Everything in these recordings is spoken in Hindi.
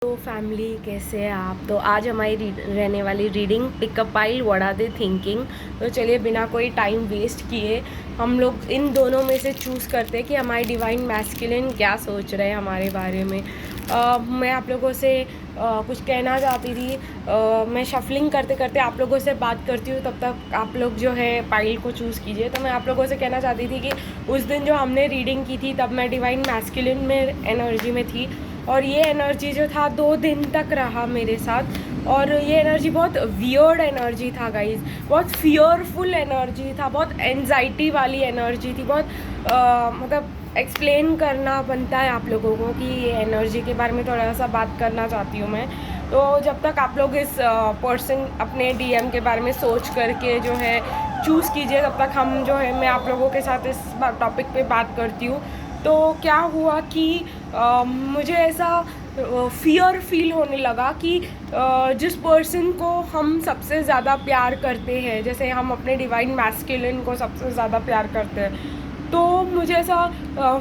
तो फैमिली कैसे हैं आप। तो आज हमारी रहने वाली reading pick a pile what are they thinking. तो चलिए बिना कोई टाइम वेस्ट किए हम लोग इन दोनों में से चूज़ करते हैं कि हमारी डिवाइन मैस्कुलिन क्या सोच रहे हैं हमारे बारे में। मैं आप लोगों से कुछ कहना चाहती थी। मैं शफलिंग करते करते आप लोगों से बात करती हूँ, तब तक आप लोग जो है पाइल को चूज़ कीजिए। तो मैं आप लोगों से कहना चाहती थी कि उस दिन जो हमने रीडिंग की थी तब मैं डिवाइन मैस्कुलिन में एनर्जी में थी, और ये एनर्जी जो था 2 दिन तक रहा मेरे साथ। और ये एनर्जी बहुत वियर्ड एनर्जी था गाइज, बहुत फियरफुल एनर्जी था, बहुत एनजाइटी वाली एनर्जी थी, बहुत मतलब एक्सप्लेन करना बनता है आप लोगों को कि ये एनर्जी के बारे में थोड़ा सा बात करना चाहती हूँ मैं। तो जब तक आप लोग इस पर्सन अपने डीएम के बारे में सोच करके जो है चूज़ कीजिए, तब तक हम जो है मैं आप लोगों के साथ इस टॉपिक पे बात करती हूँ। तो क्या हुआ कि मुझे ऐसा फियर फील होने लगा कि जिस पर्सन को हम सबसे ज़्यादा प्यार करते हैं, जैसे हम अपने डिवाइन मैस्कुलिन को सबसे ज़्यादा प्यार करते हैं, तो मुझे ऐसा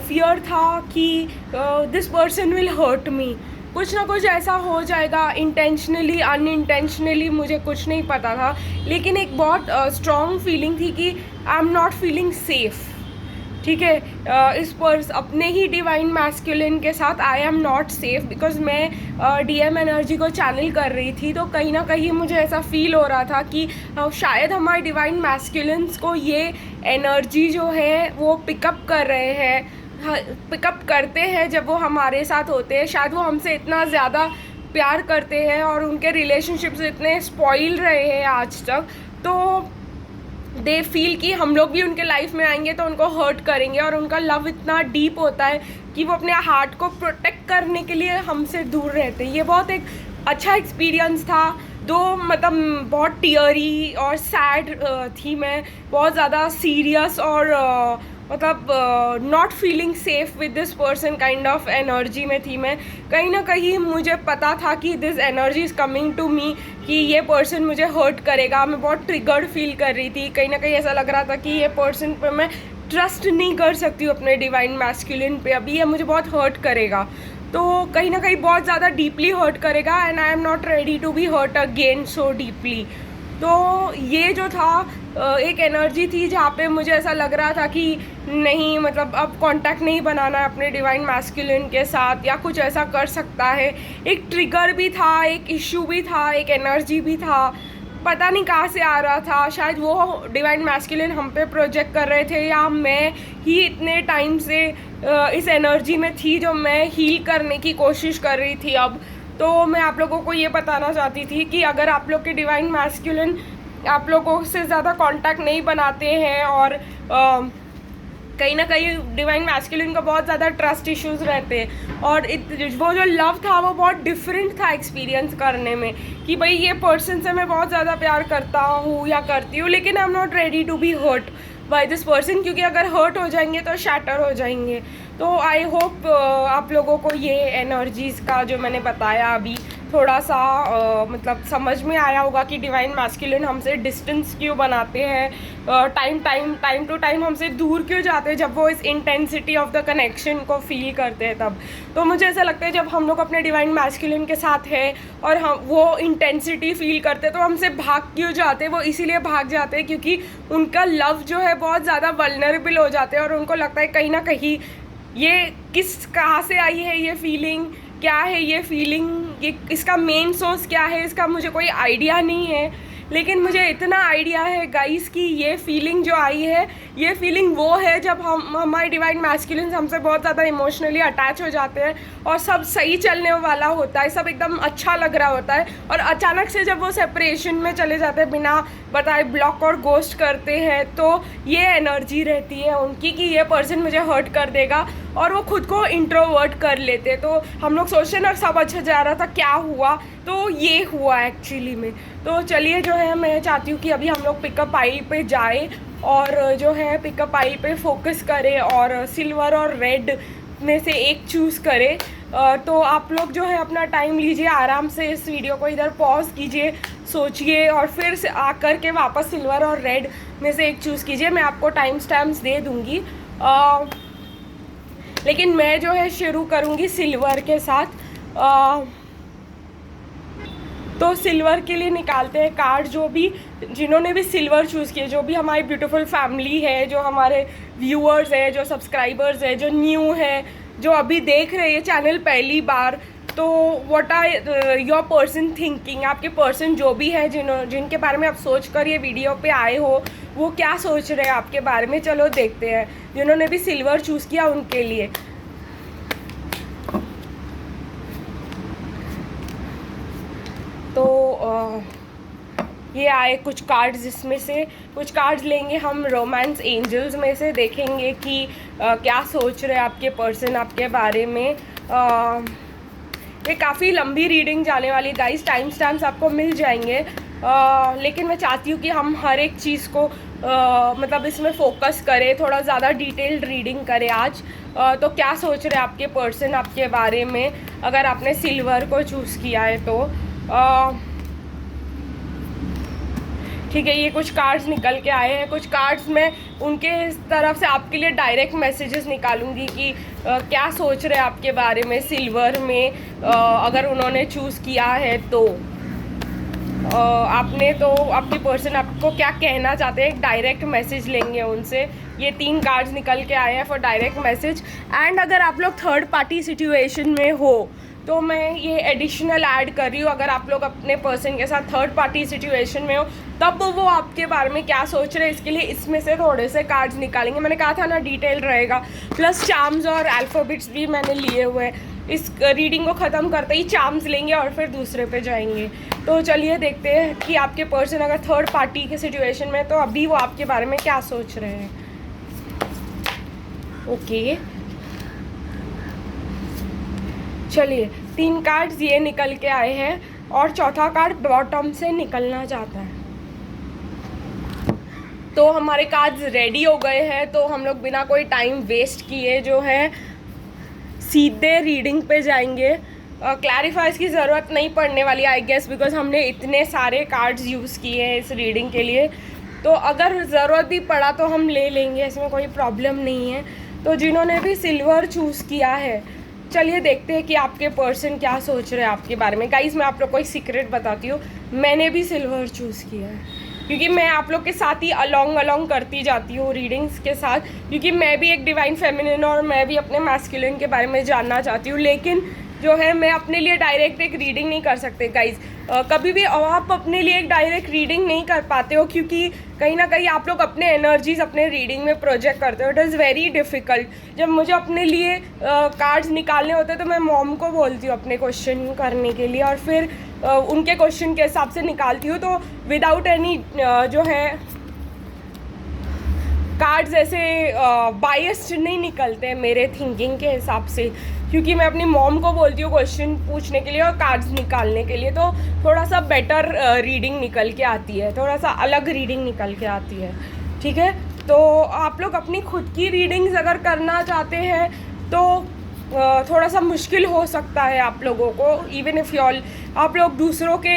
फियर था कि this person will hurt me. कुछ ना कुछ ऐसा हो जाएगा, इंटेंशनली अनइंटेंशनली मुझे कुछ नहीं पता था, लेकिन एक बहुत स्ट्रॉन्ग फीलिंग थी कि आई एम नॉट फीलिंग सेफ़। ठीक है, इस पर अपने ही डिवाइन मैस्कुलिन के साथ आई एम नॉट सेफ, बिकॉज मैं डीएम एनर्जी को चैनल कर रही थी। तो कहीं ना कहीं मुझे ऐसा फील हो रहा था कि शायद हमारे डिवाइन मैस्कुलिन्स को ये एनर्जी जो है वो पिकअप कर रहे हैं, पिकअप करते हैं जब वो हमारे साथ होते हैं। शायद वो हमसे इतना ज़्यादा प्यार करते हैं और उनके रिलेशनशिप्स इतने स्पॉइल रहे हैं आज तक, तो दे फील कि हम लोग भी उनके लाइफ में आएंगे तो उनको हर्ट करेंगे। और उनका लव इतना डीप होता है कि वो अपने हार्ट को प्रोटेक्ट करने के लिए हमसे दूर रहते हैं। ये बहुत एक अच्छा एक्सपीरियंस था। दो मतलब बहुत टीयरी और सैड थी मैं, बहुत ज़्यादा सीरियस और मतलब not feeling safe with this person kind of energy में थी मैं। कहीं ना कहीं मुझे पता था कि this energy is coming to me, कि ये पर्सन मुझे हर्ट करेगा। मैं बहुत ट्रिगर्ड फील कर रही थी। कहीं ना कहीं ऐसा लग रहा था कि ये पर्सन पे मैं ट्रस्ट नहीं कर सकती हूँ अपने डिवाइन मैस्कुलिन पे, अभी ये मुझे बहुत हर्ट करेगा। तो कहीं ना कहीं बहुत ज़्यादा डीपली हर्ट करेगा, and I am not ready to be hurt again so deeply. तो ये जो था एक एनर्जी थी जहाँ पे मुझे ऐसा लग रहा था कि नहीं, मतलब अब कांटेक्ट नहीं बनाना है अपने डिवाइन मैस्कुलिन के साथ, या कुछ ऐसा कर सकता है। एक ट्रिगर भी था, एक इश्यू भी था, एक एनर्जी भी था, पता नहीं कहाँ से आ रहा था। शायद वो डिवाइन मैस्कुलिन हम पे प्रोजेक्ट कर रहे थे, या मैं ही इतने टाइम से इस एनर्जी में थी जो मैं हील करने की कोशिश कर रही थी अब। तो मैं आप लोगों को ये बताना चाहती थी कि अगर आप लोग के डिवाइन मैस्कुलिन आप लोगों से ज़्यादा कांटेक्ट नहीं बनाते हैं, और कहीं ना कहीं डिवाइन मैस्कुलिन का बहुत ज़्यादा ट्रस्ट इश्यूज रहते हैं, और वो जो लव था वो बहुत डिफरेंट था एक्सपीरियंस करने में, कि भाई ये पर्सन से मैं बहुत ज़्यादा प्यार करता हूँ या करती हूँ, लेकिन I am not ready to be hurt by this person, क्योंकि अगर हर्ट हो जाएंगे तो शैटर हो जाएंगे। तो आई होप आप लोगों को ये एनर्जीज़ का जो मैंने बताया अभी थोड़ा सा मतलब समझ में आया होगा कि डिवाइन मैस्कुलिन हमसे डिस्टेंस क्यों बनाते हैं, टाइम टू टाइम हमसे दूर क्यों जाते हैं जब वो इस इंटेंसिटी ऑफ द कनेक्शन को फील करते हैं तब। तो मुझे ऐसा लगता है जब हम लोग अपने डिवाइन मैस्कुलिन के साथ हैं और हम वो इंटेंसिटी फील करते हैं तो हमसे भाग क्यों जाते हैं, वो इसीलिए भाग जाते हैं क्योंकि उनका लव जो है बहुत ज़्यादा वल्नरेबल हो जाते हैं, और उनको लगता है कहीं ना कहीं ये कहाँ से आई है, ये फीलिंग क्या है, ये फीलिंग ये इसका मेन सोर्स क्या है, इसका मुझे कोई आइडिया नहीं है। लेकिन मुझे इतना आइडिया है गाइस कि ये फीलिंग जो आई है, ये फीलिंग वो है जब हमारे डिवाइन मैस्कुलिन हमसे बहुत ज़्यादा इमोशनली अटैच हो जाते हैं और सब सही चलने वाला होता है, सब एकदम अच्छा लग रहा होता है, और अचानक से जब वो सेपरेशन में चले जाते हैं, बिना बताए ब्लॉक और गोस्ट करते हैं, तो ये एनर्जी रहती है उनकी कि ये पर्सन मुझे हर्ट कर देगा, और वो खुद को इंट्रोवर्ट कर लेते। तो हम लोग सोचते ना सब अच्छा जा रहा था, क्या हुआ, तो ये हुआ एक्चुअली में। तो चलिए जो है मैं चाहती हूँ कि अभी हम लोग पिकअप आई पे जाए और जो है पिकअप आई पे फोकस करें और सिल्वर और रेड में से एक चूज़ करें। तो आप लोग जो है अपना टाइम लीजिए, आराम से इस वीडियो को इधर पॉज कीजिए, सोचिए, और फिर से आकर के वापस सिल्वर और रेड में से एक चूज़ कीजिए। मैं आपको टाइम स्टैम्प्स दे दूँगी, लेकिन मैं जो है शुरू करूँगी सिल्वर के साथ। तो सिल्वर के लिए निकालते हैं कार्ड। जो भी जिन्होंने भी सिल्वर चूज़ किए, जो भी हमारी ब्यूटीफुल फैमिली है, जो हमारे व्यूअर्स है, जो सब्सक्राइबर्स है, जो न्यू है, जो अभी देख रहे हैं चैनल पहली बार, तो what are your person thinking, आपके पर्सन जो भी है जिनके बारे में आप सोच कर ये वीडियो पे आए हो, वो क्या सोच रहे हैं आपके बारे में। चलो देखते हैं जिन्होंने भी सिल्वर चूज़ किया उनके लिए। तो ये आए कुछ कार्ड्स, जिसमें से कुछ कार्ड्स लेंगे हम रोमांस एंजल्स में से, देखेंगे कि क्या सोच रहे हैं आपके पर्सन आपके बारे में। ये काफ़ी लंबी रीडिंग जाने वाली गाइस, टाइम स्टैम्प्स आपको मिल जाएंगे, लेकिन मैं चाहती हूँ कि हम हर एक चीज़ को मतलब इसमें फोकस करें, थोड़ा ज़्यादा डिटेल्ड रीडिंग करें आज। तो क्या सोच रहे हैं आपके पर्सन आपके बारे में, अगर आपने सिल्वर को चूज़ किया है तो। ठीक है, ये कुछ कार्ड्स निकल के आए हैं। कुछ कार्ड्स मैं उनके तरफ से आपके लिए डायरेक्ट मैसेजेस निकालूंगी कि क्या सोच रहे हैं आपके बारे में सिल्वर में, अगर उन्होंने चूज़ किया है तो। आपने तो आपके पर्सन आपको क्या कहना चाहते हैं, एक डायरेक्ट मैसेज लेंगे उनसे। ये 3 कार्ड्स निकल के आए हैं फॉर डायरेक्ट मैसेज। एंड अगर आप लोग थर्ड पार्टी सिचुएशन में हो तो मैं ये एडिशनल ऐड कर रही हूँ, अगर आप लोग अपने पर्सन के साथ थर्ड पार्टी सिचुएशन में हो तब वो आपके बारे में क्या सोच रहे हैं, इसके लिए इसमें से थोड़े से कार्ड्स निकालेंगे। मैंने कहा था ना डिटेल रहेगा, प्लस चार्म्स और अल्फ़ाबेट्स भी मैंने लिए हुए हैं। इस रीडिंग को ख़त्म करते ही चार्म्स लेंगे और फिर दूसरे पे जाएंगे। तो चलिए देखते हैं कि आपके पर्सन अगर थर्ड पार्टी के सिचुएशन में तो अभी वो आपके बारे में क्या सोच रहे हैं। ओके, चलिए 3 कार्ड्स ये निकल के आए हैं और चौथा कार्ड बॉटम से निकलना चाहता है। तो हमारे कार्ड्स रेडी हो गए हैं, तो हम लोग बिना कोई टाइम वेस्ट किए जो है सीधे रीडिंग पे जाएंगे। क्लैरिफाइज की ज़रूरत नहीं पड़ने वाली आई गेस, बिकॉज हमने इतने सारे कार्ड्स यूज़ किए हैं इस रीडिंग के लिए। तो अगर ज़रूरत भी पड़ा तो हम ले लेंगे, इसमें कोई प्रॉब्लम नहीं है। तो जिन्होंने भी सिल्वर चूज़ किया है, चलिए देखते हैं कि आपके पर्सन क्या सोच रहे हैं आपके बारे में। गाइस मैं आप लोग को एक सीक्रेट बताती हूँ, मैंने भी सिल्वर चूज़ किया है, क्योंकि मैं आप लोग के साथ ही अलोंग करती जाती हूँ रीडिंग्स के साथ, क्योंकि मैं भी एक डिवाइन फेमिनिन और मैं भी अपने मैस्कुलिन के बारे में जानना चाहती हूँ। लेकिन जो है मैं अपने लिए डायरेक्ट एक रीडिंग नहीं कर सकते गाइज। कभी भी आप अपने लिए एक डायरेक्ट रीडिंग नहीं कर पाते हो, क्योंकि कहीं ना कहीं आप लोग अपने एनर्जीज अपने रीडिंग में प्रोजेक्ट करते हो। It is very difficult. जब मुझे अपने लिए कार्ड्स निकालने होते हैं तो मैं मॉम को बोलती हूँ अपने क्वेश्चन करने के लिए, और फिर उनके क्वेश्चन के हिसाब से निकालती हूँ। तो विदाउट एनी जो है कार्ड्स ऐसे बायस्ड नहीं निकलते मेरे थिंकिंग के हिसाब से, क्योंकि मैं अपनी मॉम को बोलती हूँ क्वेश्चन पूछने के लिए और कार्ड्स निकालने के लिए। तो थोड़ा सा बेटर रीडिंग निकल के आती है, थोड़ा सा अलग रीडिंग निकल के आती है। ठीक है, तो आप लोग अपनी खुद की रीडिंग्स अगर करना चाहते हैं तो थोड़ा सा मुश्किल हो सकता है आप लोगों को। इवन इफ़ यॉल आप लोग दूसरों के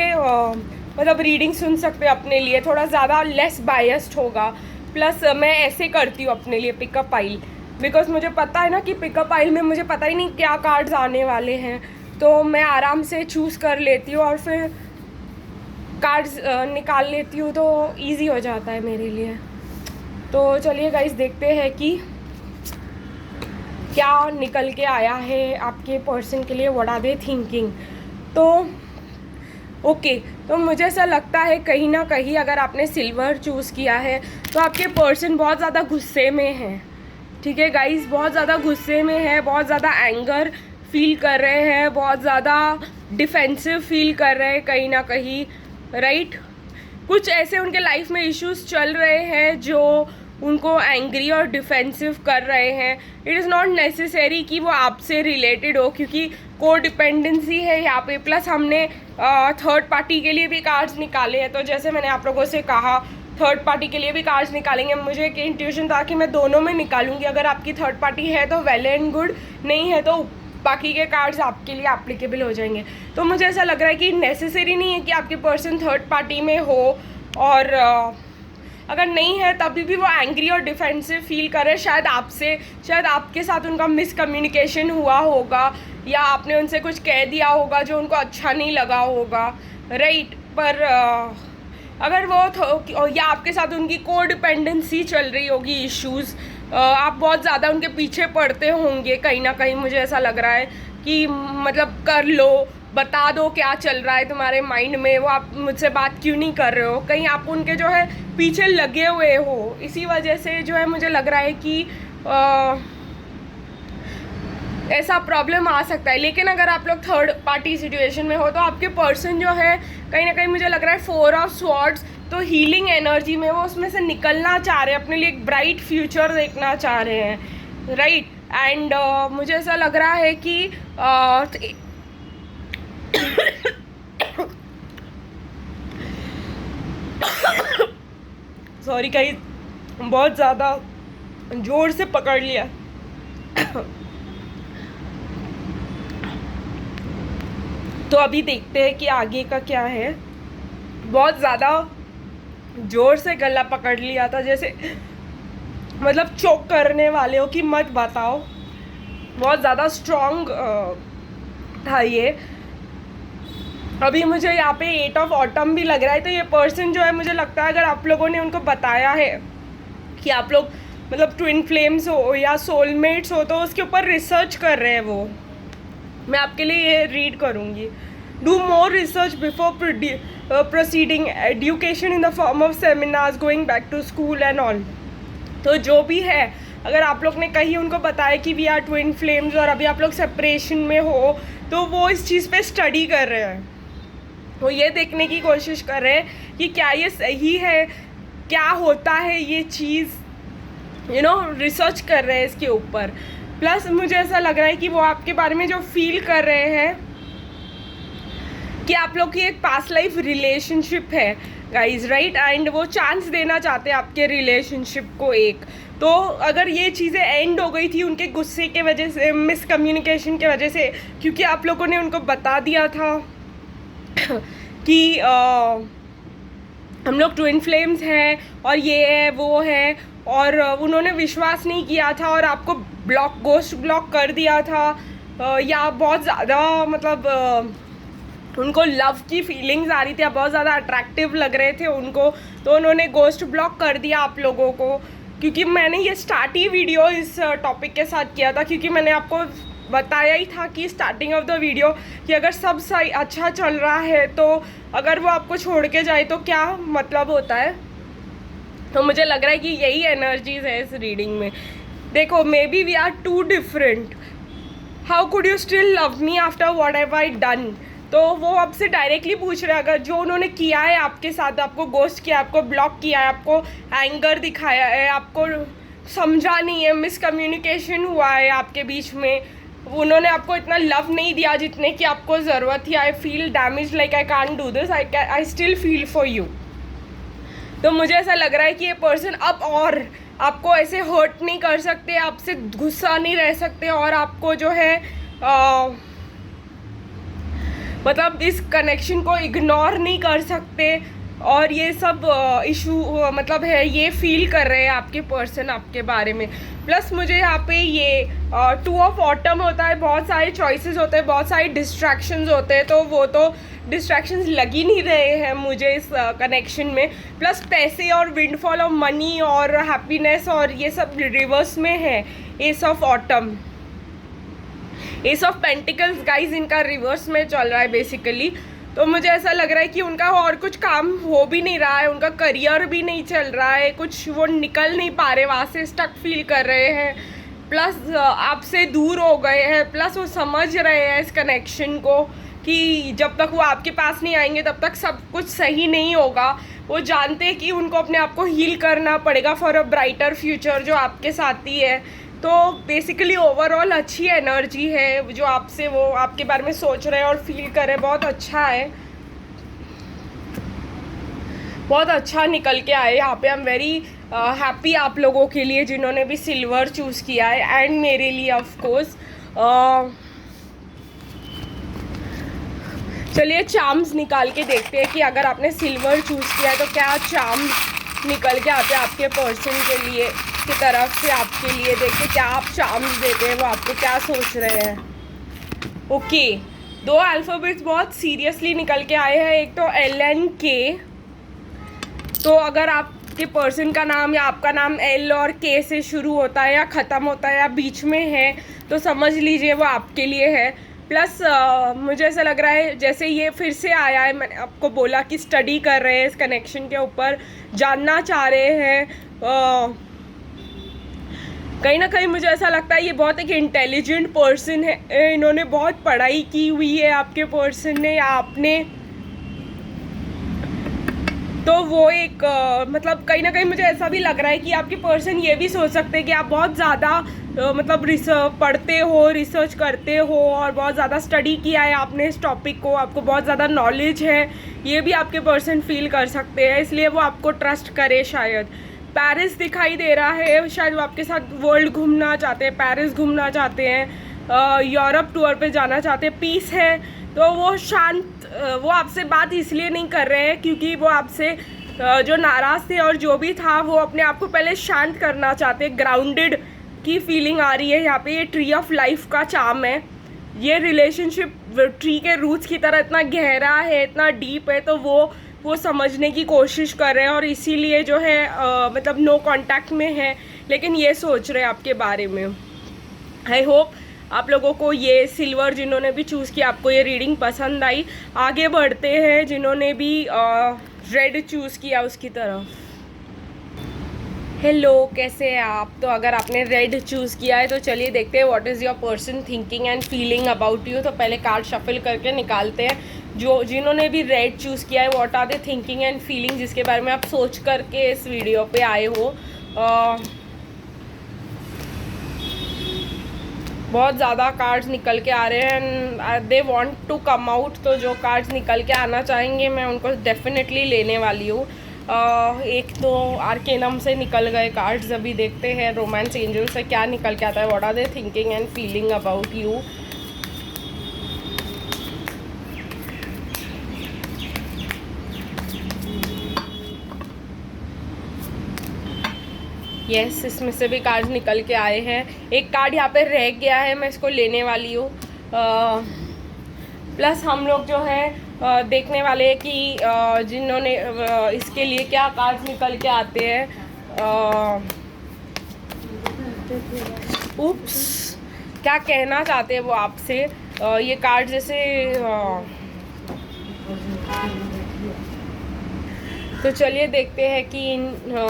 मतलब रीडिंग सुन सकते हैं अपने लिए, थोड़ा ज़्यादा लेस बायस्ड होगा। प्लस मैं ऐसे करती हूँ अपने लिए पिकअप पाइल, बिकॉज मुझे पता है ना कि पिकअप आइल में मुझे पता ही नहीं क्या कार्ड्स आने वाले हैं, तो मैं आराम से चूज़ कर लेती हूँ और फिर कार्ड्स निकाल लेती हूँ, तो इजी हो जाता है मेरे लिए। तो चलिए गाइस देखते हैं कि क्या निकल के आया है आपके पर्सन के लिए, व्हाट आर दे थिंकिंग। तो ओके, तो मुझे ऐसा लगता है कहीं ना कहीं अगर आपने सिल्वर चूज़ किया है तो आपके पर्सन बहुत ज़्यादा गुस्से में है। ठीक है गाइस, बहुत ज़्यादा गुस्से में है, बहुत ज़्यादा एंगर फील कर रहे हैं, बहुत ज़्यादा डिफेंसिव फील कर रहे हैं कहीं ना कहीं, राइट। कुछ ऐसे उनके लाइफ में इश्यूज चल रहे हैं जो उनको एंग्री और डिफेंसिव कर रहे हैं। इट इज़ नॉट नेसेसरी कि वो आपसे रिलेटेड हो, क्योंकि को डिपेंडेंसी है यहाँ पे। प्लस हमने थर्ड पार्टी के लिए भी कार्ड्स निकाले हैं, तो जैसे मैंने आप लोगों से कहा थर्ड पार्टी के लिए भी कार्ड्स निकालेंगे। मुझे एक इंट्यूशन था कि मैं दोनों में निकालूंगी, अगर आपकी थर्ड पार्टी है तो वेल एंड गुड, नहीं है तो बाकी के कार्ड्स आपके लिए एप्लीकेबल हो जाएंगे। तो मुझे ऐसा लग रहा है कि नेसेसरी नहीं है कि आपके पर्सन थर्ड पार्टी में हो, और अगर नहीं है तभी भी वो एंग्री और डिफेंसिव फील कर रहे हैं शायद आपसे, शायद आपके साथ उनका मिसकम्युनिकेशन हुआ होगा या आपने उनसे कुछ कह दिया होगा जो उनको अच्छा नहीं लगा होगा, राइट। पर अगर वो या आपके साथ उनकी कोडिपेंडेंसी चल रही होगी, इश्यूज़, आप बहुत ज़्यादा उनके पीछे पड़ते होंगे कहीं ना कहीं, मुझे ऐसा लग रहा है कि मतलब कर लो, बता दो क्या चल रहा है तुम्हारे माइंड में, वो आप मुझसे बात क्यों नहीं कर रहे हो, कहीं आप उनके जो है पीछे लगे हुए हो, इसी वजह से जो है मुझे लग रहा है कि ऐसा प्रॉब्लम आ सकता है। लेकिन अगर आप लोग थर्ड पार्टी सिचुएशन में हो तो आपके पर्सन जो है कहीं ना कहीं मुझे लग रहा है 4 ऑफ स्वॉर्ड्स, तो हीलिंग एनर्जी में वो उसमें से निकलना चाह रहे हैं, अपने लिए एक ब्राइट फ्यूचर देखना चाह रहे हैं, राइट। एंड मुझे ऐसा लग रहा है कि सॉरी कहीं बहुत ज़्यादा जोर से पकड़ लिया। तो अभी देखते हैं कि आगे का क्या है। बहुत ज़्यादा ज़ोर से गला पकड़ लिया था, जैसे मतलब चोक करने वाले हो कि मत बताओ, बहुत ज़्यादा स्ट्रॉन्ग था ये। अभी मुझे यहाँ पे 8 ऑफ ऑटम भी लग रहा है, तो ये पर्सन जो है मुझे लगता है अगर आप लोगों ने उनको बताया है कि आप लोग मतलब ट्विन फ्लेम्स हो या सोलमेट्स हो तो उसके ऊपर रिसर्च कर रहे हैं वो। मैं आपके लिए ये रीड करूँगी। Do more research before proceeding, education in the form of seminars, going back to school and all. तो जो भी है, अगर आप लोग ने कहीं उनको बताया कि वी आर ट्विन फ्लेम्स और अभी आप लोग सेपरेशन में हो, तो वो इस चीज़ पे स्टडी कर रहे हैं, वो ये देखने की कोशिश कर रहे हैं कि क्या ये सही है, क्या होता है ये चीज़, रिसर्च कर रहे हैं इसके ऊपर। प्लस मुझे ऐसा लग रहा है कि वो आपके बारे में जो फील कर रहे हैं कि आप लोग की एक पास्ट लाइफ रिलेशनशिप है गाइज, राइट। एंड वो चांस देना चाहते हैं आपके रिलेशनशिप को एक। तो अगर ये चीज़ें एंड हो गई थी उनके गुस्से के वजह से, मिसकम्युनिकेशन के वजह से, क्योंकि आप लोगों ने उनको बता दिया था कि हम लोग ट्विन फ्लेम्स हैं और ये है वो है, और उन्होंने विश्वास नहीं किया था और आपको गोस्ट ब्लॉक कर दिया था, या बहुत ज़्यादा मतलब उनको लव की फीलिंग्स आ रही थी, बहुत ज़्यादा अट्रैक्टिव लग रहे थे उनको, तो उन्होंने गोस्ट ब्लॉक कर दिया आप लोगों को। क्योंकि मैंने ये स्टार्ट ही वीडियो इस टॉपिक के साथ किया था, क्योंकि मैंने आपको बताया ही था कि स्टार्टिंग ऑफ द वीडियो कि अगर सब सही अच्छा चल रहा है तो अगर वो आपको छोड़ के जाए तो क्या मतलब होता है। तो मुझे लग रहा है कि यही एनर्जीज है इस रीडिंग में। देखो, maybe we are too different, how could you still love me after what have I done. तो वो आपसे डायरेक्टली पूछ रहे हैं, अगर जो उन्होंने किया है आपके साथ, आपको गोस्ट किया, आपको ब्लॉक किया है, आपको एंगर दिखाया है, आपको समझा नहीं है, मिसकम्युनिकेशन हुआ है आपके बीच में, उन्होंने आपको इतना लव नहीं दिया जितने की आपको ज़रूरत थी। I feel damage, like I can't do this, I still feel for you. तो मुझे ऐसा लग रहा है कि ये पर्सन अब और आपको ऐसे हर्ट नहीं कर सकते, आपसे गुस्सा नहीं रह सकते, और आपको जो है मतलब इस कनेक्शन को इग्नोर नहीं कर सकते, और ये सब इशू मतलब है, ये फील कर रहे हैं आपके पर्सन आपके बारे में। प्लस मुझे यहाँ पे ये 2 ऑफ ऑटम होता है, बहुत सारे चॉइसेस होते हैं, बहुत सारे डिस्ट्रैक्शंस होते हैं, तो वो तो डिस्ट्रैक्शंस लग ही नहीं रहे हैं मुझे इस कनेक्शन में। प्लस पैसे और विंडफॉल ऑफ मनी और हैप्पीनेस और ये सब रिवर्स में है। Ace of autumn, S of pentacles guys इनका रिवर्स में चल रहा है बेसिकली। तो मुझे ऐसा लग रहा है कि उनका और कुछ काम हो भी नहीं रहा है, उनका करियर भी नहीं चल रहा है, कुछ वो निकल नहीं पा रहे, वहाँ से स्टक फील कर रहे हैं। प्लस आपसे दूर हो गए हैं, प्लस वो समझ रहे हैं इस कनेक्शन को कि जब तक वो आपके पास नहीं आएंगे तब तक सब कुछ सही नहीं होगा। वो जानते हैं कि उनको अपने आप को हील करना पड़ेगा फॉर अ ब्राइटर फ्यूचर जो आपके साथ ही है। तो बेसिकली ओवरऑल अच्छी एनर्जी है जो आपसे वो आपके बारे में सोच रहे हैं और फील कर रहे हैं, बहुत अच्छा है, बहुत अच्छा निकल के आए यहाँ पे। आई एम वेरी हैप्पी आप लोगों के लिए जिन्होंने भी सिल्वर चूज़ किया है, एंड मेरे लिए ऑफ कोर्स। चलिए चार्म्स निकाल के देखते हैं कि अगर आपने सिल्वर चूज़ किया है तो क्या चार्म्स निकल के आते हैं आपके पर्सन के लिए की तरफ से आपके लिए। देखते क्या आप चार्म्स देते हैं, वो आपको क्या सोच रहे हैं। ओके, 2 अल्फ़ाबेट्स बहुत सीरियसली निकल के आए हैं, एक तो LNK। तो अगर आपके पर्सन का नाम या आपका नाम L और K से शुरू होता है या ख़त्म होता है या बीच में है तो समझ लीजिए वो आपके लिए है। प्लस मुझे ऐसा लग रहा है जैसे ये फिर से आया है, मैंने आपको बोला कि स्टडी कर रहे हैं इस कनेक्शन के ऊपर, जानना चाह रहे हैं। कहीं ना कहीं मुझे ऐसा लगता है ये बहुत एक इंटेलिजेंट पर्सन है, इन्होंने बहुत पढ़ाई की हुई है आपके पर्सन ने या आपने। तो वो एक मतलब कहीं ना कहीं मुझे ऐसा भी लग रहा है कि आपके पर्सन ये भी सोच सकते हैं कि आप बहुत ज़्यादा मतलब पढ़ते हो, रिसर्च करते हो और बहुत ज़्यादा स्टडी किया है आपने इस टॉपिक को, आपको बहुत ज़्यादा नॉलेज है, ये भी आपके पर्सन फील कर सकते हैं, इसलिए वो आपको ट्रस्ट करे शायद। पेरिस दिखाई दे रहा है, शायद वो आपके साथ वर्ल्ड घूमना चाहते हैं, पेरिस घूमना चाहते हैं, यूरोप टूर पे जाना चाहते हैं। पीस है तो वो शांत, वो आपसे बात इसलिए नहीं कर रहे हैं क्योंकि वो आपसे जो नाराज़ थे और जो भी था वो अपने आप को पहले शांत करना चाहते हैं। ग्राउंडेड की फीलिंग आ रही है यहाँ पे, ये ट्री ऑफ लाइफ का चार्म है। ये रिलेशनशिप ट्री के रूट्स की तरह इतना गहरा है, इतना डीप है, तो वो समझने की कोशिश कर रहे हैं और इसीलिए जो है मतलब नो कांटेक्ट में है, लेकिन ये सोच रहे हैं आपके बारे में। आई होप आप लोगों को ये सिल्वर जिन्होंने भी चूज़ किया आपको ये रीडिंग पसंद आई। आगे बढ़ते हैं जिन्होंने भी रेड चूज़ किया उसकी तरफ। हेलो, कैसे हैं आप? तो अगर आपने रेड चूज़ किया है तो चलिए देखते हैं what is your person thinking and feeling about you. तो पहले कार्ड शफल करके निकालते हैं जिन्होंने भी रेड चूज़ किया है, what are they thinking and feeling, जिसके बारे में आप सोच करके इस वीडियो पे आए हो। बहुत ज़्यादा कार्ड्स निकल के आ रहे हैं, they want to come out. तो जो कार्ड्स निकल के आना चाहेंगे मैं उनको डेफिनेटली लेने वाली हूँ। एक तो आर्केनम से निकल गए कार्ड्स, अभी देखते हैं रोमांस एंजल से क्या निकल के आता है, what are they thinking and feeling about you. Yes, इसमें से भी कार्ड्स निकल के आए हैं। एक कार्ड यहाँ पे रह गया है, मैं इसको लेने वाली हूँ। प्लस हम लोग जो है देखने वाले हैं कि जिन्होंने इसके लिए क्या कार्ड्स निकल के आते हैं। उप्स, क्या कहना चाहते हैं वो आपसे। ये कार्ड जैसे तो चलिए देखते हैं कि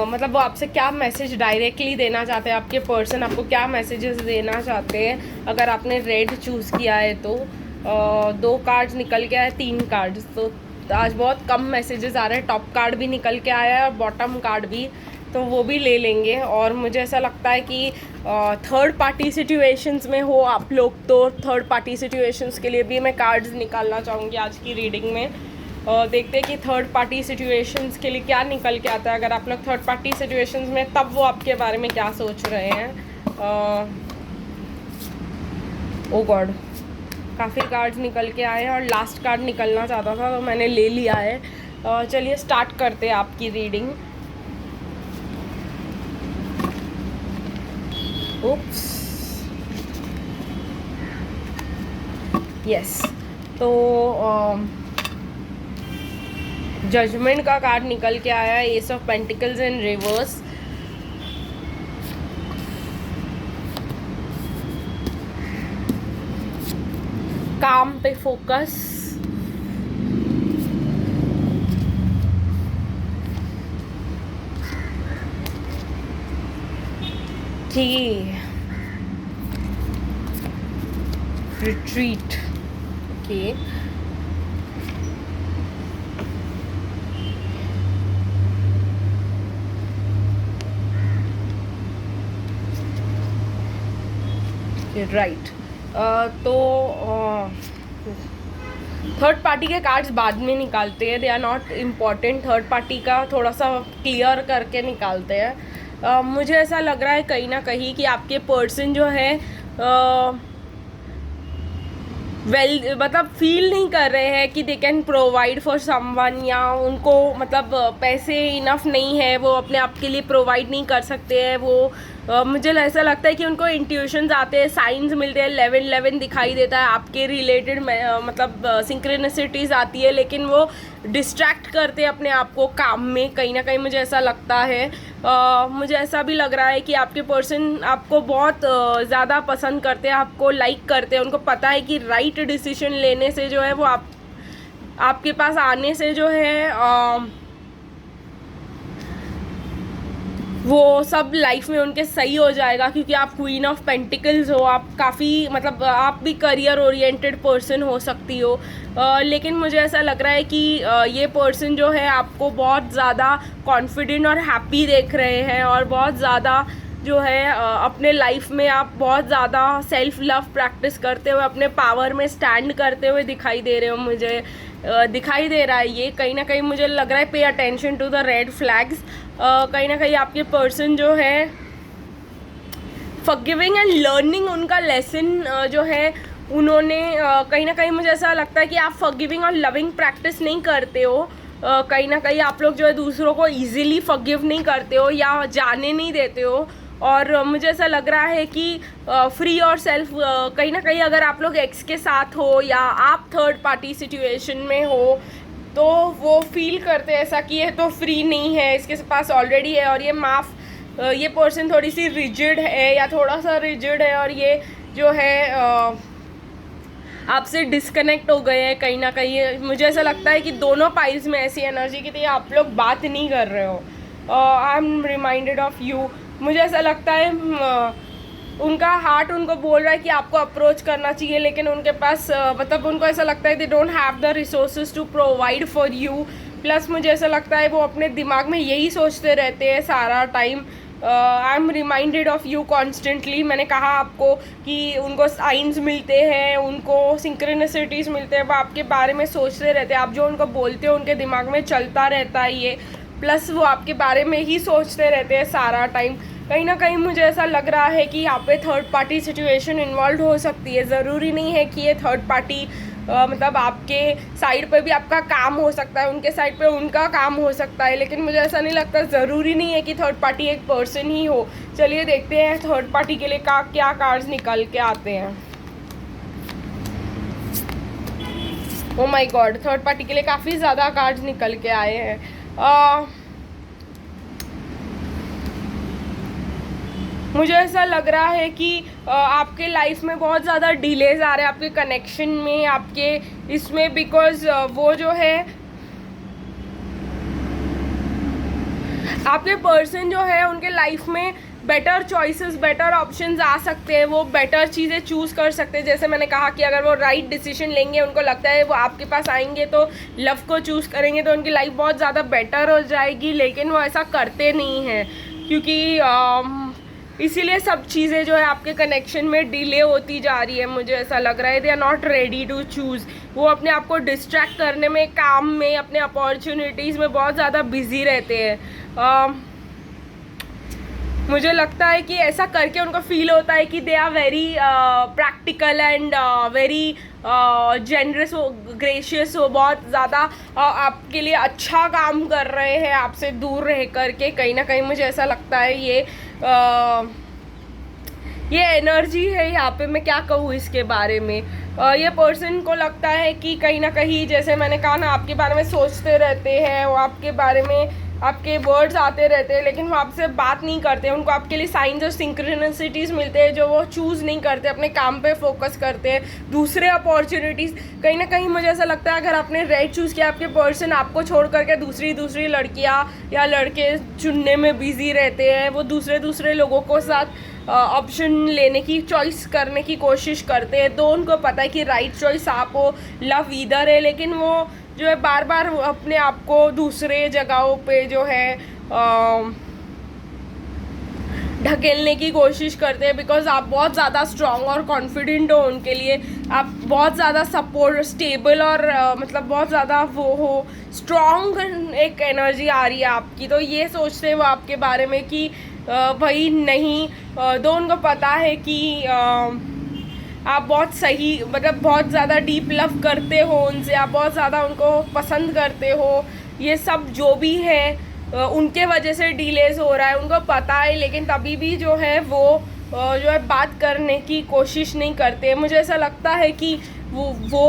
मतलब वो आपसे क्या मैसेज डायरेक्टली देना चाहते हैं, आपके पर्सन आपको क्या मैसेजेस देना चाहते हैं अगर आपने रेड चूज़ किया है तो। 2 कार्ड्स निकल के आए, 3 कार्ड्स, तो आज बहुत कम मैसेजेस आ रहे हैं। टॉप कार्ड भी निकल के आया है और बॉटम कार्ड भी, तो वो भी ले लेंगे। और मुझे ऐसा लगता है कि थर्ड पार्टी सिचुएशंस में हो आप लोग तो थर्ड पार्टी सिचुएशंस के लिए भी मैं कार्ड्स निकालना चाहूँगी आज की रीडिंग में। देखते हैं कि थर्ड पार्टी सिचुएशंस के लिए क्या निकल के आता है। अगर आप लोग थर्ड पार्टी सिचुएशंस में, तब वो आपके बारे में क्या सोच रहे हैं। ओ गॉड, काफ़ी कार्ड्स निकल के आए हैं और लास्ट कार्ड निकलना चाहता था तो मैंने ले लिया है। चलिए स्टार्ट करते हैं आपकी रीडिंग। ओप्स, यस, तो जजमेंट का कार्ड निकल के आया है, ace of pentacles in reverse. काम पे फोकस, रिट्रीट, ओके, राइट। तो थर्ड पार्टी के कार्ड्स बाद में निकालते हैं, they are not important. Third party का थोड़ा सा क्लियर करके निकालते हैं। मुझे ऐसा लग रहा है कहीं ना कहीं कि आपके पर्सन जो है मतलब फील नहीं कर रहे हैं कि they can provide for someone, या उनको मतलब पैसे इनफ नहीं है, वो अपने आप के लिए प्रोवाइड नहीं कर सकते हैं। वो मुझे ऐसा लगता है कि उनको इंट्यूशंस आते हैं, साइंस मिलते हैं, 11 दिखाई देता है आपके रिलेटेड, मतलब सिंक्रोनिसिटीज़ आती है, लेकिन वो डिस्ट्रैक्ट करते हैं अपने आप को काम में, कहीं ना कहीं मुझे ऐसा लगता है। मुझे ऐसा भी लग रहा है कि आपके पर्सन आपको बहुत ज़्यादा पसंद करते हैं, आपको लाइक करते हैं, उनको पता है कि राइट डिसीजन लेने से जो है वो आपके पास आने से जो है वो सब लाइफ में उनके सही हो जाएगा, क्योंकि आप क्वीन ऑफ पेंटिकल्स हो, आप काफ़ी मतलब आप भी करियर ओरिएंटेड पर्सन हो सकती हो। लेकिन मुझे ऐसा लग रहा है कि ये पर्सन जो है आपको बहुत ज़्यादा कॉन्फिडेंट और हैप्पी देख रहे हैं, और बहुत ज़्यादा जो है अपने लाइफ में आप बहुत ज़्यादा सेल्फ लव प्रैक्टिस करते हुए अपने पावर में स्टैंड करते हुए दिखाई दे रहे हो। मुझे दिखाई दे रहा है ये, कहीं ना कहीं मुझे लग रहा है pay attention to the red flags. कहीं ना कहीं आपके पर्सन जो है फॉरगिविंग एंड लर्निंग, उनका लेसन जो है उन्होंने कहीं ना कहीं मुझे ऐसा लगता है कि आप फॉरगिविंग और लविंग प्रैक्टिस नहीं करते हो। कहीं ना कहीं आप लोग जो है दूसरों को ईजिली फॉरगिव नहीं करते हो या जाने नहीं देते हो। और मुझे ऐसा लग रहा है कि फ्री और सेल्फ, कहीं ना कहीं अगर आप लोग एक्स के साथ हो या आप थर्ड पार्टी सिचुएशन में हो, तो वो फील करते हैं ऐसा कि ये तो फ्री नहीं है, इसके पास ऑलरेडी है, और ये पर्सन थोड़ी सी रिजिड है या थोड़ा सा रिजिड है, और ये जो है आपसे डिस्कनेक्ट हो गए हैं कहीं ना कहीं। मुझे ऐसा लगता है कि दोनों पाइल्स में ऐसी एनर्जी की थी, आप लोग बात नहीं कर रहे हो। I am reminded of you. मुझे ऐसा लगता है उनका हार्ट उनको बोल रहा है कि आपको अप्रोच करना चाहिए, लेकिन उनके पास मतलब उनको ऐसा लगता है they don't have the resources to provide for you. Plus मुझे ऐसा लगता है वो अपने दिमाग में यही सोचते रहते हैं सारा time, I am reminded of you constantly. मैंने कहा आपको कि उनको साइंस मिलते हैं, उनको सिंक्रोनिसिटीज़ मिलते हैं, वो आपके बारे में सोचते रहते हैं, आप जो उनको बोलते हो उनके दिमाग में चलता रहता है ये। प्लस वो आपके बारे में ही सोचते रहते हैं सारा टाइम। कहीं ना कहीं मुझे ऐसा लग रहा है कि यहाँ पे थर्ड पार्टी सिचुएशन इन्वॉल्व हो सकती है। ज़रूरी नहीं है कि ये थर्ड पार्टी मतलब आपके साइड पे भी आपका काम हो सकता है, उनके साइड पे उनका काम हो सकता है, लेकिन मुझे ऐसा नहीं लगता, ज़रूरी नहीं है कि थर्ड पार्टी एक पर्सन ही हो। चलिए देखते हैं थर्ड पार्टी के लिए क्या कार्ड्स निकल के आते हैं। Oh my God, third party के लिए काफ़ी ज़्यादा कार्ड्स निकल के आए हैं। मुझे ऐसा लग रहा है कि आपके लाइफ में बहुत ज़्यादा डिलेज आ रहे हैं आपके कनेक्शन में, आपके इसमें, बिकॉज वो जो है आपके पर्सन जो है उनके लाइफ में बेटर चॉइसेस, बेटर ऑप्शंस आ सकते हैं, वो बेटर चीज़ें चूज़ कर सकते हैं। जैसे मैंने कहा कि अगर वो राइट डिसीजन लेंगे, उनको लगता है वो आपके पास आएंगे तो लव को चूज़ करेंगे तो उनकी लाइफ बहुत ज़्यादा बेटर हो जाएगी, लेकिन वो ऐसा करते नहीं हैं, क्योंकि इसीलिए सब चीज़ें जो है आपके कनेक्शन में डिले होती जा रही है। मुझे ऐसा लग रहा है they are not ready to choose. वो अपने आप को डिस्ट्रैक्ट करने में, काम में, अपने अपॉर्चुनिटीज़ में बहुत ज़्यादा बिजी रहते हैं। मुझे लगता है कि ऐसा करके उनको फील होता है कि they are very practical and very generous हो, ग्रेशियस हो, बहुत ज़्यादा आपके लिए अच्छा काम कर रहे हैं आपसे दूर रह करके। कहीं ना कहीं मुझे ऐसा लगता है ये एनर्जी है यहाँ पे। मैं क्या कहूँ इसके बारे में, ये पर्सन को लगता है कि कहीं ना कहीं, जैसे मैंने कहा ना, आपके बारे में सोचते रहते हैं, वो आपके बारे में आपके वर्ड्स आते रहते हैं, लेकिन वो आपसे बात नहीं करते। उनको आपके लिए साइंस और सिंक्रोनिसिटीज़ मिलते हैं जो वो चूज़ नहीं करते, अपने काम पे फोकस करते हैं, दूसरे अपॉर्चुनिटीज़। कहीं ना कहीं मुझे ऐसा लगता है अगर आपने रेड चूज़ किया, आपके पर्सन आपको छोड़ करके दूसरी लड़कियाँ या लड़के चुनने में बिजी रहते हैं, वो दूसरे लोगों को साथ ऑप्शन लेने की, चॉइस करने की कोशिश करते हैं। तो उनको पता है कि राइट चॉइस आप हो, लव इधर है, लेकिन वो जो है बार बार अपने आप को दूसरे जगहों पे जो है ढकेलने की कोशिश करते हैं, बिकॉज आप बहुत ज़्यादा स्ट्रॉन्ग और कॉन्फिडेंट हो उनके लिए। आप बहुत ज़्यादा सपोर्ट, स्टेबल और मतलब बहुत ज़्यादा वो हो, स्ट्रॉन्ग एक एनर्जी आ रही है आपकी। तो ये सोचते हैं वो आपके बारे में कि भाई नहीं, दो उनको पता है कि आप बहुत सही मतलब बहुत ज़्यादा डीप लव करते हो उनसे, आप बहुत ज़्यादा उनको पसंद करते हो, ये सब जो भी है उनके वजह से डिलेज हो रहा है, उनको पता है, लेकिन तभी भी जो है वो जो है बात करने की कोशिश नहीं करते। मुझे ऐसा लगता है कि वो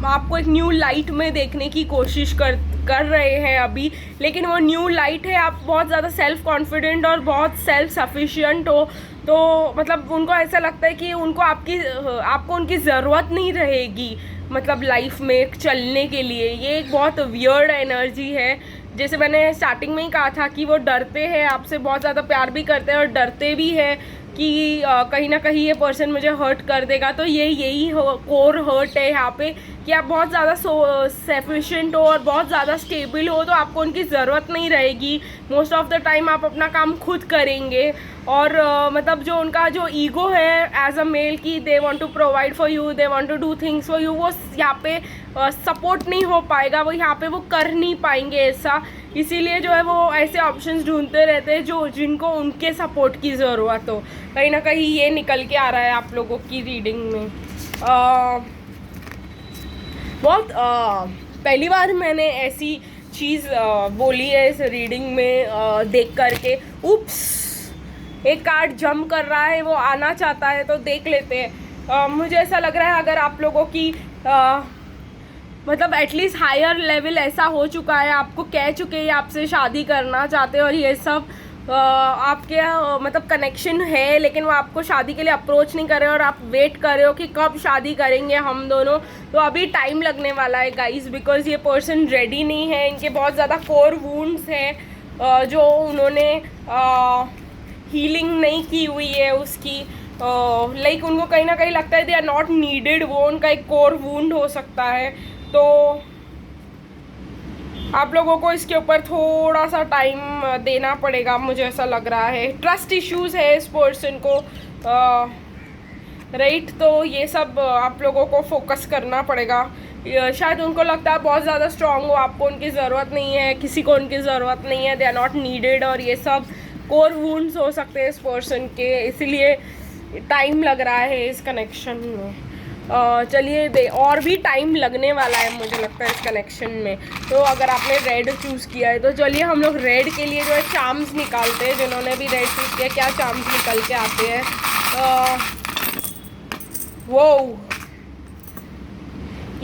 आपको एक न्यू लाइट में देखने की कोशिश कर रहे हैं अभी, लेकिन वो न्यू लाइट है, आप बहुत ज़्यादा सेल्फ कॉन्फिडेंट और बहुत सेल्फ सफिशिएंट हो, तो मतलब उनको ऐसा लगता है कि आपको उनकी ज़रूरत नहीं रहेगी मतलब लाइफ में चलने के लिए। ये एक बहुत वियर्ड एनर्जी है। जैसे मैंने स्टार्टिंग में ही कहा था कि वो डरते हैं आपसे, बहुत ज़्यादा प्यार भी करते हैं और डरते भी हैं कि कहीं ना कहीं ये पर्सन मुझे हर्ट कर देगा। तो यही कोर हर्ट है यहाँ पे कि आप बहुत ज़्यादा सफिशिएंट हो और बहुत ज़्यादा स्टेबल हो, तो आपको उनकी ज़रूरत नहीं रहेगी। मोस्ट ऑफ द टाइम आप अपना काम खुद करेंगे और मतलब जो उनका जो ईगो है एज अ मेल कि they want to provide for you, they want to do things for you, वो यहाँ पे सपोर्ट नहीं हो पाएगा, वो यहाँ पे वो कर नहीं पाएंगे ऐसा। इसीलिए जो है वो ऐसे ऑप्शंस ढूंढते रहते हैं जिनको उनके सपोर्ट की ज़रूरत हो। कहीं ना कहीं ये निकल के आ रहा है आप लोगों की रीडिंग में। बहुत पहली बार मैंने ऐसी चीज़ बोली है इस रीडिंग में देख करके। उप्स, एक कार्ड जंप कर रहा है, वो आना चाहता है, तो देख लेते हैं। मुझे ऐसा लग रहा है अगर आप लोगों की मतलब एटलीस्ट हायर लेवल ऐसा हो चुका है, आपको कह चुके हैं आपसे शादी करना चाहते हैं और ये सब आपके मतलब कनेक्शन है, लेकिन वो आपको शादी के लिए अप्रोच नहीं कर रहे और आप वेट कर रहे हो कि कब शादी करेंगे हम दोनों। तो अभी टाइम लगने वाला है गाइस, बिकॉज ये पर्सन रेडी नहीं है। इनके बहुत ज़्यादा कोर वुंड्स हैं जो उन्होंने हीलिंग नहीं की हुई है उसकी। लाइक उनको कहीं ना कहीं लगता है दे आर नॉट नीडेड, वो उनका एक कोर वुंड हो सकता है। तो आप लोगों को इसके ऊपर थोड़ा सा टाइम देना पड़ेगा, मुझे ऐसा लग रहा है। ट्रस्ट इश्यूज है इस पर्सन को, राइट। तो ये सब आप लोगों को फोकस करना पड़ेगा। शायद उनको लगता है बहुत ज़्यादा स्ट्रांग हो, आपको उनकी ज़रूरत नहीं है, किसी को उनकी ज़रूरत नहीं है, दे आर नॉट नीडेड, और ये सब कोर वुंड्स हो सकते हैं इस पर्सन के, इसीलिए टाइम लग रहा है इस कनेक्शन में। चलिए और भी टाइम लगने वाला है मुझे लगता है इस कनेक्शन में। तो अगर आपने रेड चूज़ किया है तो चलिए हम लोग रेड के लिए जो है चार्म्स निकालते हैं। जिन्होंने भी रेड चूज़ किया, क्या चार्म्स निकल के आते हैं। वो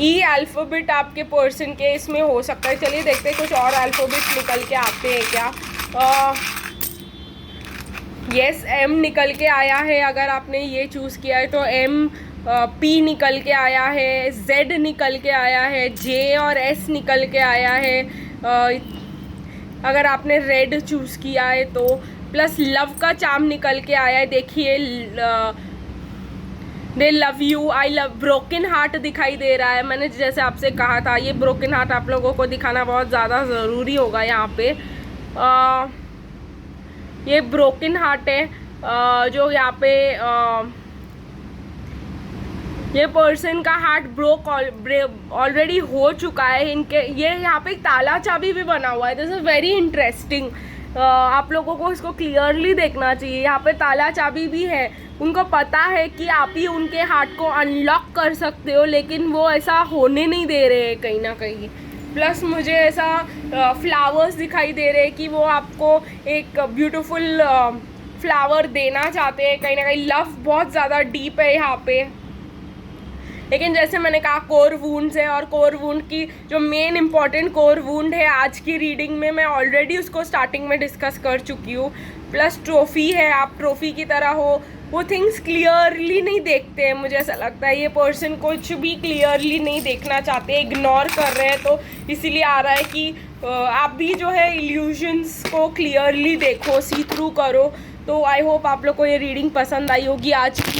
ई अल्फ़ाबेट आपके पर्सन के इसमें हो सकता है। चलिए देखते हैं कुछ और अल्फ़ाबेट निकल के आते हैं क्या। यस, एम निकल के आया है अगर आपने ये चूज़ किया है तो। एम, पी निकल के आया है, जेड निकल के आया है, जे और एस निकल के आया है अगर आपने रेड चूज़ किया है तो। प्लस लव का चार्म निकल के आया है, देखिए दे love you, I love. Broken heart दिखाई दे रहा है, मैंने जैसे आपसे कहा था ये ब्रोकन हार्ट आप लोगों को दिखाना बहुत ज़्यादा ज़रूरी होगा यहाँ पे। ये ब्रोकन हार्ट है जो यहाँ पे ये पर्सन का हार्ट ब्रोक ऑलरेडी हो चुका है। इनके ये यहाँ पे एक ताला चाबी भी बना हुआ है, दिस इज़ वेरी इंटरेस्टिंग। आप लोगों को इसको क्लियरली देखना चाहिए, यहाँ पे ताला चाबी भी है। उनको पता है कि आप ही उनके हार्ट को अनलॉक कर सकते हो, लेकिन वो ऐसा होने नहीं दे रहे हैं कहीं ना कहीं। प्लस मुझे ऐसा फ्लावर्स दिखाई दे रहे हैं कि वो आपको एक ब्यूटीफुल फ्लावर देना चाहते हैं कहीं ना कहीं। लव बहुत ज़्यादा डीप है यहाँ पे, लेकिन जैसे मैंने कहा कोर वुंड्स है, और कोर वुंड की जो मेन इंपॉर्टेंट कोर वुंड है आज की रीडिंग में मैं ऑलरेडी उसको स्टार्टिंग में डिस्कस कर चुकी हूँ। प्लस ट्रॉफी है, आप ट्रॉफी की तरह हो, वो थिंग्स क्लियरली नहीं देखते हैं। मुझे ऐसा लगता है ये पर्सन कुछ भी क्लियरली नहीं देखना चाहते, इग्नोर कर रहे हैं। तो इसीलिए आ रहा है कि आप भी जो है इल्यूजन्स को क्लियरली देखो, सी थ्रू करो। तो आई होप आप लोग को ये रीडिंग पसंद आई होगी आज की।